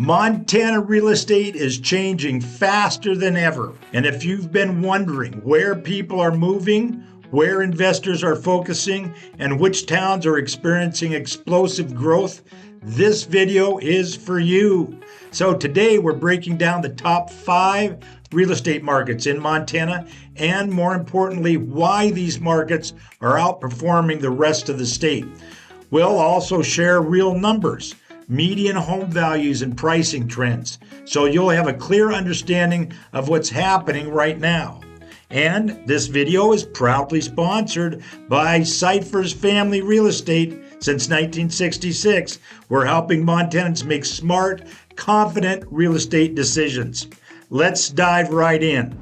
Montana real estate is changing faster than ever. And if you've been wondering where people are moving, where investors are focusing, and which towns are experiencing explosive growth, this video is for you. So today we're breaking down the top 5 real estate markets in Montana, and more importantly, why these markets are outperforming the rest of the state. We'll also share real numbers, median home values, and pricing trends, so you'll have a clear understanding of what's happening right now. And this video is proudly sponsored by Cypher's Family Real Estate. Since 1966, we're helping Montanans make smart, confident real estate decisions. Let's dive right in.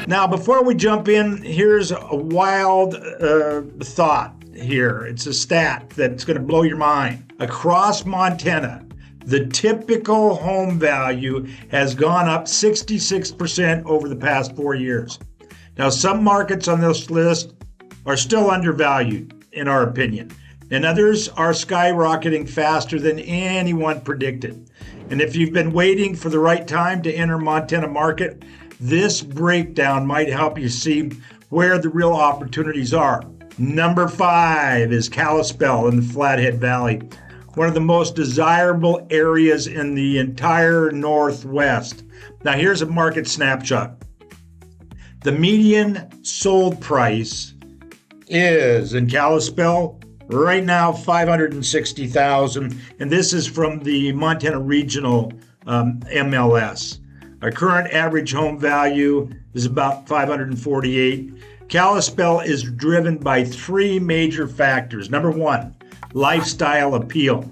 Now, before we jump in, here's a wild thought here. It's a stat that's going to blow your mind. Across Montana, the typical home value has gone up 66% over the past 4 years. Now, some markets on this list are still undervalued, in our opinion, and others are skyrocketing faster than anyone predicted. And if you've been waiting for the right time to enter Montana market, this breakdown might help you see where the real opportunities are. Number 5 is Kalispell in the Flathead Valley, one of the most desirable areas in the entire Northwest. Now here's a market snapshot. The median sold price is in Kalispell right now $560,000, and this is from the Montana Regional MLS. Our current average home value is about $548,000. Kalispell is driven by 3 major factors. Number 1, lifestyle appeal.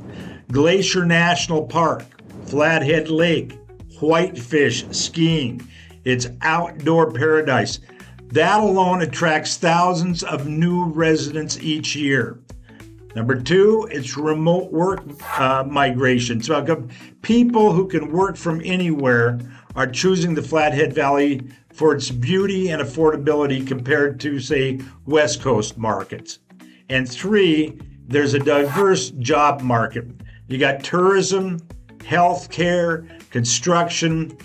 Glacier National Park, Flathead Lake, whitefish skiing. It's outdoor paradise. That alone attracts thousands of new residents each year. Number 2, it's remote work migration. So people who can work from anywhere are choosing the Flathead Valley for its beauty and affordability compared to, say, West Coast markets. And 3, there's a diverse job market. You got tourism, healthcare, construction,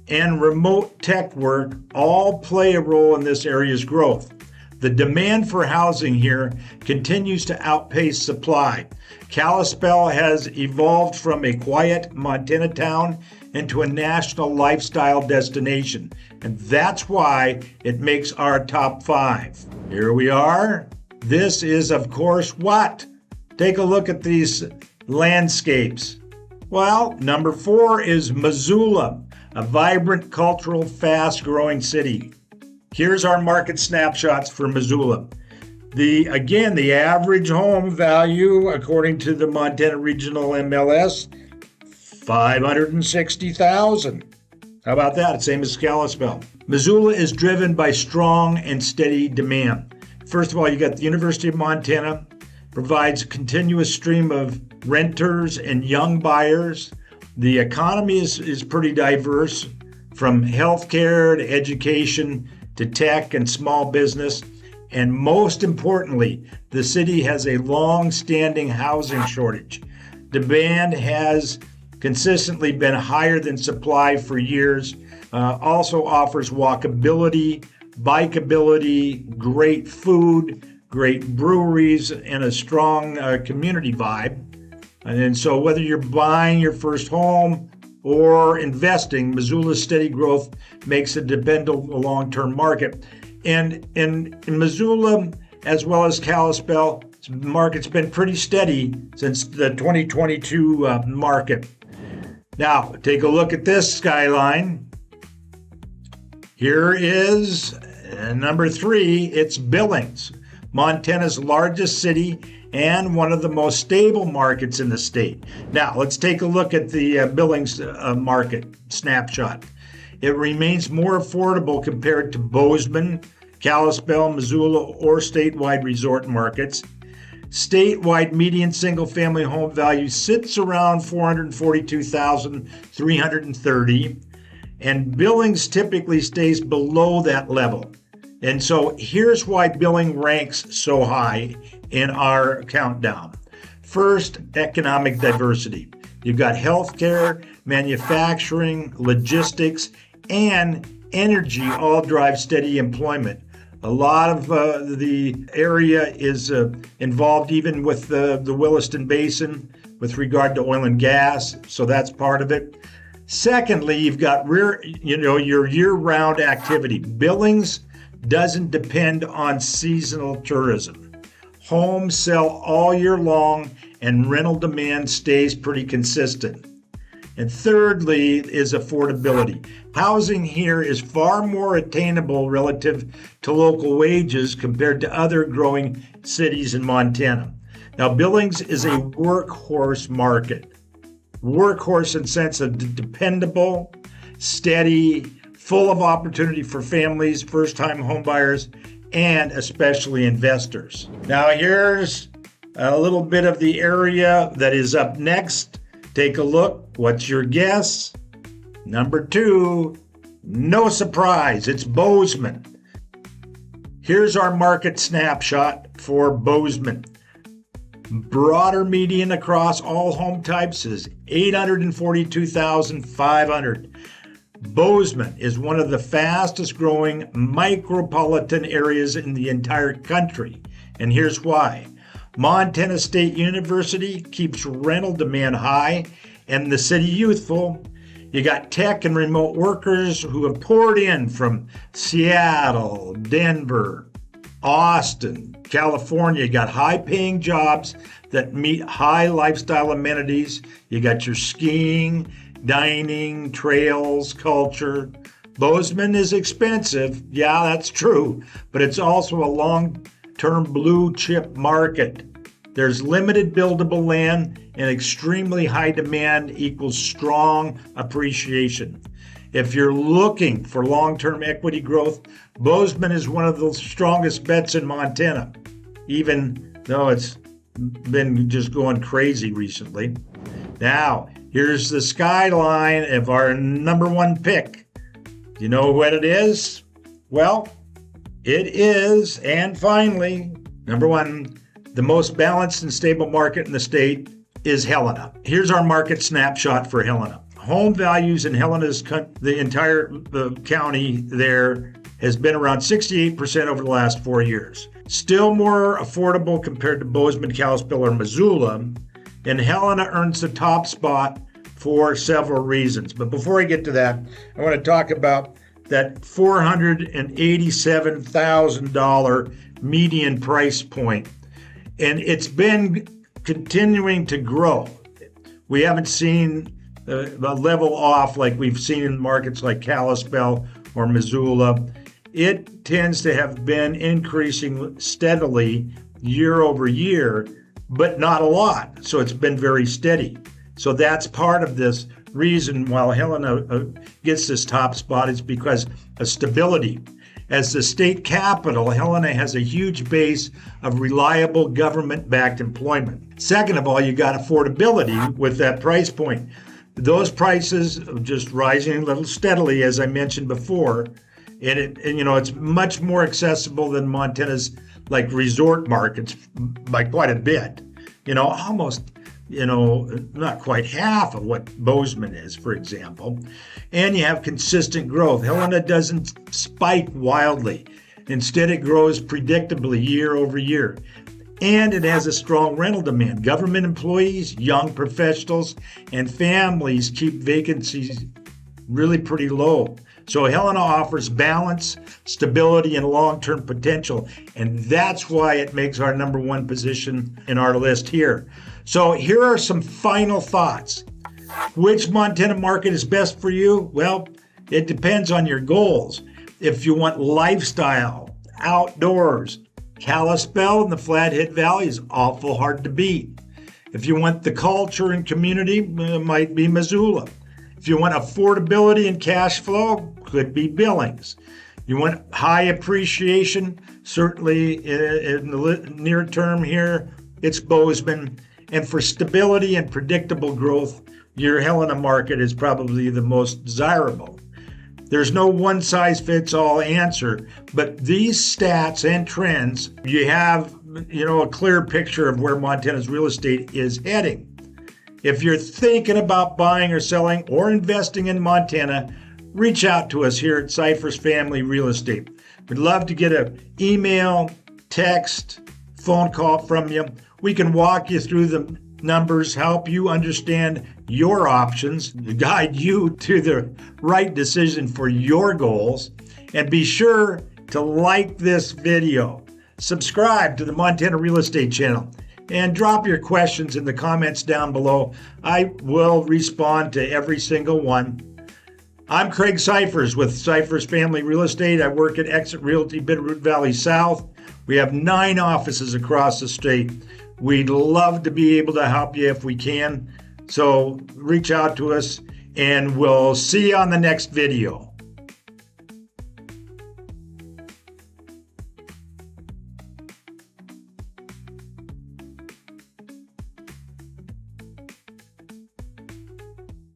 and remote tech work all play a role in this area's growth. The demand for housing here continues to outpace supply. Kalispell has evolved from a quiet Montana town into a national lifestyle destination, and that's why it makes our top 5. Here we are. This is, of course, what? Take a look at these landscapes. Well, number 4 is Missoula, a vibrant, cultural, fast-growing city. Here's our market snapshots for Missoula. The average home value, according to the Montana Regional MLS, $560,000. How about that? Same as Kalispell. Missoula is driven by strong and steady demand. First of all, you got the University of Montana, provides a continuous stream of renters and young buyers. The economy is pretty diverse, from healthcare to education to tech and small business. And most importantly, the city has a long-standing housing shortage. Demand has consistently been higher than supply for years. Also offers walkability, bikeability, great food, great breweries, and a strong community vibe. And so whether you're buying your first home or investing, Missoula's steady growth makes it a dependable long-term market. And in Missoula, as well as Kalispell, the market's been pretty steady since the 2022 market. Now, take a look at this skyline. Here is number 3, it's Billings, Montana's largest city and one of the most stable markets in the state. Now, let's take a look at the Billings market snapshot. It remains more affordable compared to Bozeman, Kalispell, Missoula, or statewide resort markets. Statewide median single-family home value sits around $442,330, and Billings typically stays below that level. And so here's why Billings ranks so high in our countdown. First, economic diversity. You've got healthcare, manufacturing, logistics, and energy all drive steady employment. A lot of the area is involved even with the Williston Basin with regard to oil and gas, so that's part of it. Secondly, you've got your year-round activity. Billings doesn't depend on seasonal tourism. Homes sell all year long and rental demand stays pretty consistent. And thirdly is affordability. Housing here is far more attainable relative to local wages compared to other growing cities in Montana. Now, Billings is a workhorse market. Workhorse in sense of dependable, steady, full of opportunity for families, first-time homebuyers, and especially investors. Now, here's a little bit of the area that is up next. Take a look. What's your guess? Number 2, no surprise, it's Bozeman. Here's our market snapshot for Bozeman. Broader median across all home types is 842,500. Bozeman is one of the fastest growing micropolitan areas in the entire country. And here's why. Montana State University keeps rental demand high and the city youthful. You got tech and remote workers who have poured in from Seattle, Denver, Austin, California. You got high-paying jobs that meet high lifestyle amenities. You got your skiing, dining, trails, culture. Bozeman is expensive. Yeah, that's true, but it's also a long-term blue chip market. There's limited buildable land and extremely high demand equals strong appreciation. If you're looking for long-term equity growth, Bozeman is one of the strongest bets in Montana, even though it's been just going crazy recently. Now, here's the skyline of our number 1 pick. Do you know what it is? Well, it is, and finally, number 1, the most balanced and stable market in the state is Helena. Here's our market snapshot for Helena. Home values in Helena's, the entire county there, has been around 68% over the last 4 years. Still more affordable compared to Bozeman, Kalispell, or Missoula, and Helena earns the top spot for several reasons. But before I get to that, I want to talk about that $487,000 median price point. And it's been continuing to grow. We haven't seen a level off like we've seen in markets like Kalispell or Missoula. It tends to have been increasing steadily year over year, but not a lot. So it's been very steady. So that's part of this reason why Helena gets this top spot is because of stability. As the state capital, Helena has a huge base of reliable government-backed employment. Second of all, you got affordability with that price point. Those prices are just rising a little steadily, as I mentioned before, and it's much more accessible than Montana's like resort markets by quite a bit. Almost not quite half of what Bozeman is, for example. And you have consistent growth. Helena doesn't spike wildly. Instead, it grows predictably year over year. And it has a strong rental demand. Government employees, young professionals, and families keep vacancies really pretty low. So Helena offers balance, stability, and long-term potential. And that's why it makes our number 1 position in our list here. So here are some final thoughts. Which Montana market is best for you? Well, it depends on your goals. If you want lifestyle, outdoors, Kalispell in the Flathead Valley is awful hard to beat. If you want the culture and community, it might be Missoula. If you want affordability and cash flow, could be Billings. You want high appreciation, certainly in the near term here, it's Bozeman. And for stability and predictable growth, your Helena market is probably the most desirable. There's no one-size-fits-all answer, but these stats and trends, you have, a clear picture of where Montana's real estate is heading. If you're thinking about buying or selling or investing in Montana, reach out to us here at Cyphers Family Real Estate. We'd love to get an email, text, phone call from you. We can walk you through the numbers, help you understand your options, guide you to the right decision for your goals, and be sure to like this video. Subscribe to the Montana Real Estate channel and drop your questions in the comments down below. I will respond to every single one. I'm Craig Cyphers with Cyphers Family Real Estate. I work at Exit Realty Bitterroot Valley South. We have 9 offices across the state. We'd love to be able to help you if we can. So reach out to us and we'll see you on the next video.